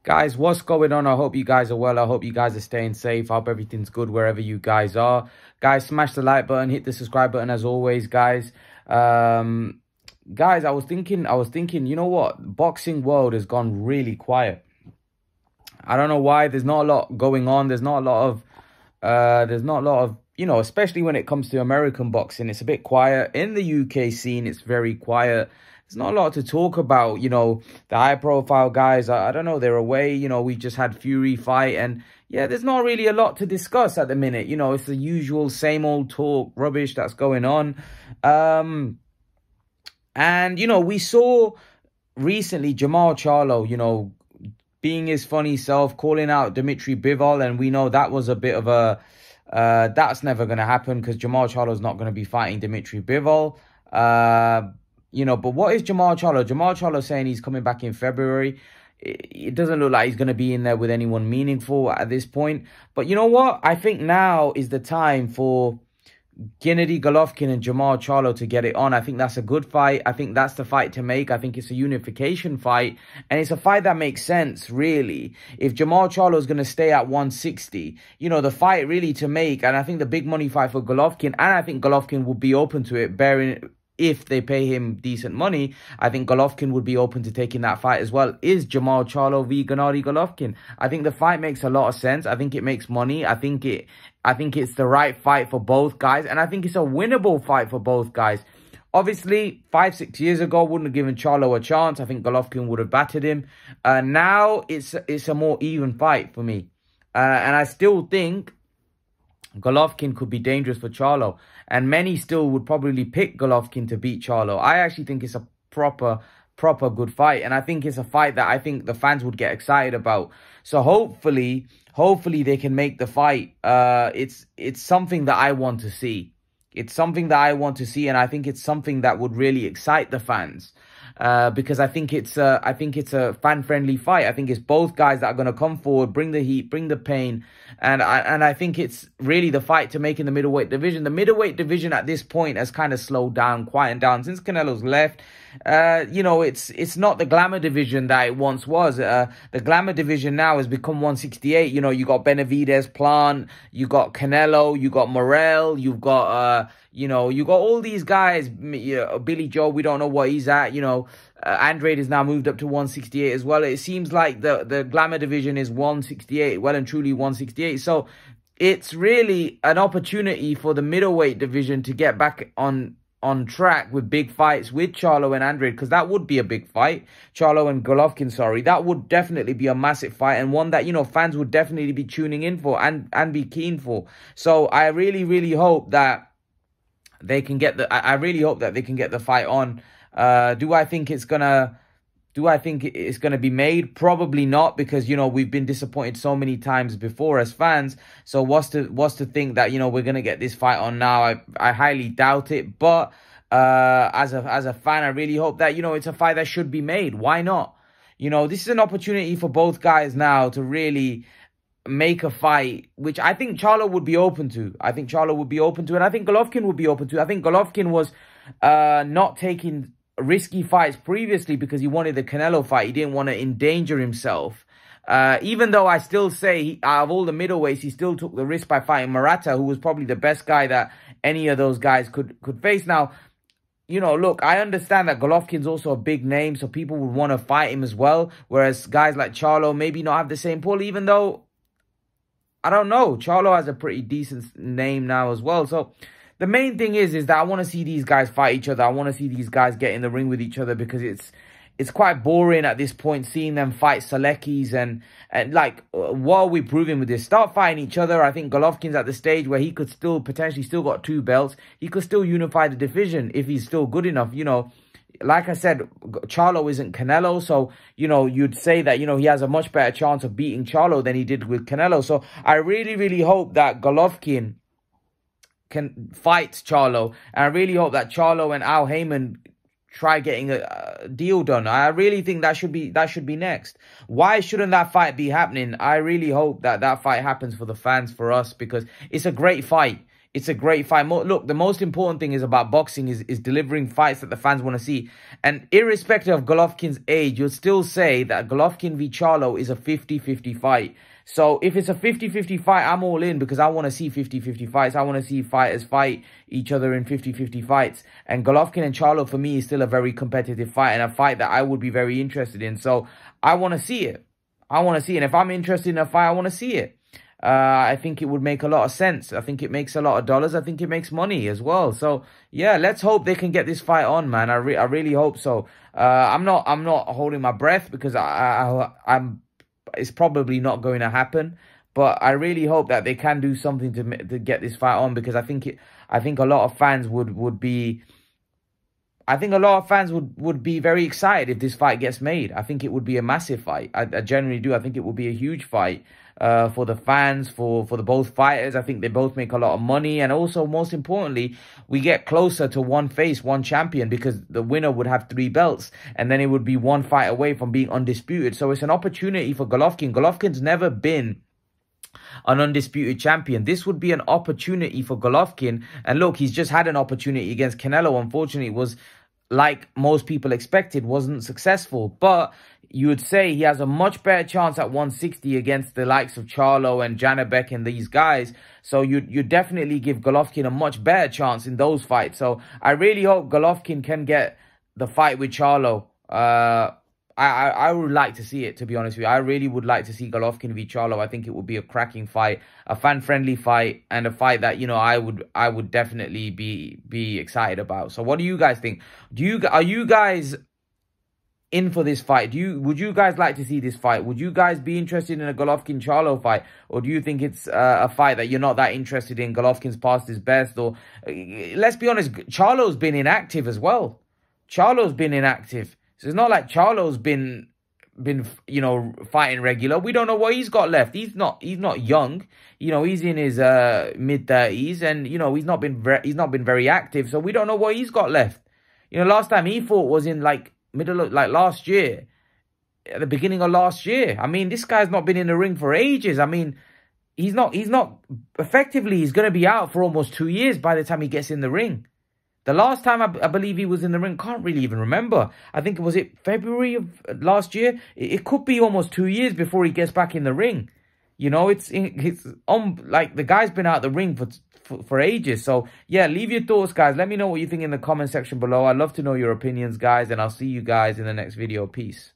Guys, what's going on? I hope you guys are well. I hope you guys are staying safe. I hope everything's good wherever you guys are. Guys, smash the like button, hit the subscribe button as always, guys. Guys, I was thinking, you know what? Boxing world has gone really quiet. I don't know why. There's not a lot going on. There's not a lot of, you know, especially when it comes to American boxing, it's a bit quiet. In the UK scene, it's very quiet. There's not a lot to talk about, you know, the high-profile guys. I don't know, they're away. You know, we just had Fury fight. And, yeah, there's not really a lot to discuss at the minute. You know, it's the usual same old talk, rubbish that's going on. And, you know, we saw recently Jermall Charlo, you know, being his funny self, calling out Dmitry Bivol. And we know that was a bit of a... that's never going to happen because Jermall Charlo's not going to be fighting Dmitry Bivol. You know, but what is Jermall Charlo? Jermall Charlo saying he's coming back in February. It doesn't look like he's going to be in there with anyone meaningful at this point. But you know what? I think now is the time for Gennady Golovkin and Jermall Charlo to get it on. I think that's a good fight. I think that's the fight to make. I think it's a unification fight. And it's a fight that makes sense, really. If Jermall Charlo is going to stay at 160, you know, the fight really to make. And I think the big money fight for Golovkin, and I think Golovkin would be open to it, bearing... if they pay him decent money, I think Golovkin would be open to taking that fight as well, is Jermall Charlo v Gennady Golovkin. I think the fight makes a lot of sense. I think it makes money. I think it's the right fight for both guys. And I think it's a winnable fight for both guys. Obviously, 5-6 years ago, wouldn't have given Charlo a chance. I think Golovkin would have battered him. Now, it's a more even fight for me. And I still think Golovkin could be dangerous for Charlo. And many still would probably pick Golovkin to beat Charlo. I actually think it's a proper good fight. And I think it's a fight that I think the fans would get excited about. So hopefully they can make the fight. It's something that I want to see. It's something that I want to see. And I think it's something that would really excite the fans. Because I think it's a fan-friendly fight. I think it's both guys that are going to come forward, bring the heat, bring the pain, and I think it's really the fight to make in the middleweight division. The middleweight division at this point has kind of slowed down, quieted down since Canelo's left. You know, it's not the glamour division that it once was. The glamour division now has become 168. You know, you got Benavidez, Plant, you got Canelo, you got Morel, you've got you know, you got all these guys. You know, Billy Joe, we don't know what he's at. You know, Andrade has now moved up to 168 as well. It seems like the glamour division is 168, well and truly 168. So it's really an opportunity for the middleweight division to get back on track with big fights with Charlo and Andrade, because that would be a big fight. Charlo and Golovkin, sorry. That would definitely be a massive fight, and one that, you know, fans would definitely be tuning in for and be keen for. So I really hope that they can get the... I really hope that they can get the fight on. Do I think it's gonna be made? Probably not, because, you know, we've been disappointed so many times before as fans. So what's to think that, you know, we're gonna get this fight on now? I highly doubt it. But as a fan, I really hope that, you know, it's a fight that should be made. Why not? You know, this is an opportunity for both guys now to really make a fight, which I think Charlo would be open to. I think Charlo would be open to, and I think Golovkin would be open to. I think Golovkin was not taking risky fights previously because he wanted the Canelo fight. He didn't want to endanger himself. Even though I still say, out of all the middleweights, he still took the risk by fighting Murata, who was probably the best guy that any of those guys could face. Now, you know, look, I understand that Golovkin's also a big name, so people would want to fight him as well, whereas guys like Charlo maybe not have the same pull, even though, I don't know, Charlo has a pretty decent name now as well. So the main thing is that I want to see these guys fight each other. I want to see these guys get in the ring with each other, because it's quite boring at this point seeing them fight Seleckis and like, what are we proving with this? Start fighting each other. I think Golovkin's at the stage where he could still potentially got 2 belts. He could still unify the division if he's still good enough, you know. Like I said, Charlo isn't Canelo, so, you know, you'd say that, you know, he has a much better chance of beating Charlo than he did with Canelo. So I really hope that Golovkin can fight Charlo, and I really hope that Charlo and Al Heyman try getting a deal done. I really think that should be next. Why shouldn't that fight be happening? I really hope that fight happens for the fans, for us, because it's a great fight. It's a great fight. Look, the most important thing is about boxing is delivering fights that the fans want to see. And irrespective of Golovkin's age, you'll still say that Golovkin v Charlo is a 50-50 fight. So if it's a 50-50 fight, I'm all in because I want to see 50-50 fights. I want to see fighters fight each other in 50-50 fights. And Golovkin and Charlo, for me, is still a very competitive fight and a fight that I would be very interested in. So I want to see it. I want to see it. And if I'm interested in a fight, I want to see it. I think it would make a lot of sense. I think it makes a lot of dollars. I think it makes money as well. So yeah, let's hope they can get this fight on, man. I really hope so. I'm not holding my breath because I'm it's probably not going to happen. But I really hope that they can do something to get this fight on, because I think a lot of fans would be. I think a lot of fans would be very excited if this fight gets made. I think it would be a massive fight. I generally do. I think it would be a huge fight for the fans, for the both fighters. I think they both make a lot of money. And also, most importantly, we get closer to one face, one champion, because the winner would have 3 belts. And then it would be one fight away from being undisputed. So it's an opportunity for Golovkin. Golovkin's never been an undisputed champion. This would be an opportunity for Golovkin. And look, he's just had an opportunity against Canelo. Unfortunately, it was, like most people expected, wasn't successful. But you would say he has a much better chance at 160 against the likes of Charlo and Janabek and these guys. So you definitely give Golovkin a much better chance in those fights. So I really hope Golovkin can get the fight with Charlo. I would like to see it, to be honest with you. I really would like to see Golovkin v Charlo. I think it would be a cracking fight, a fan-friendly fight, and a fight that, you know, I would definitely be excited about. So what do you guys think? Are you guys in for this fight? Would you guys like to see this fight? Would you guys be interested in a Golovkin Charlo fight, or do you think it's a fight that you're not that interested in? Golovkin's past his best, or let's be honest, Charlo's been inactive as well. Charlo's been inactive. So it's not like Charlo's been you know, fighting regular. We don't know what he's got left. He's not young. You know, he's in his mid-30s, and you know, he's not been very active. So we don't know what he's got left. You know, last time he fought was in like last year, at the beginning of last year. I mean, this guy's not been in the ring for ages. I mean, he's not effectively, he's going to be out for almost 2 years by the time he gets in the ring. The last time I believe he was in the ring, can't really even remember. I think, was it February of last year? It could be almost 2 years before he gets back in the ring. You know, it's like the guy's been out the ring for ages. So yeah, leave your thoughts, guys. Let me know what you think in the comment section below. I'd love to know your opinions, guys, and I'll see you guys in the next video. Peace.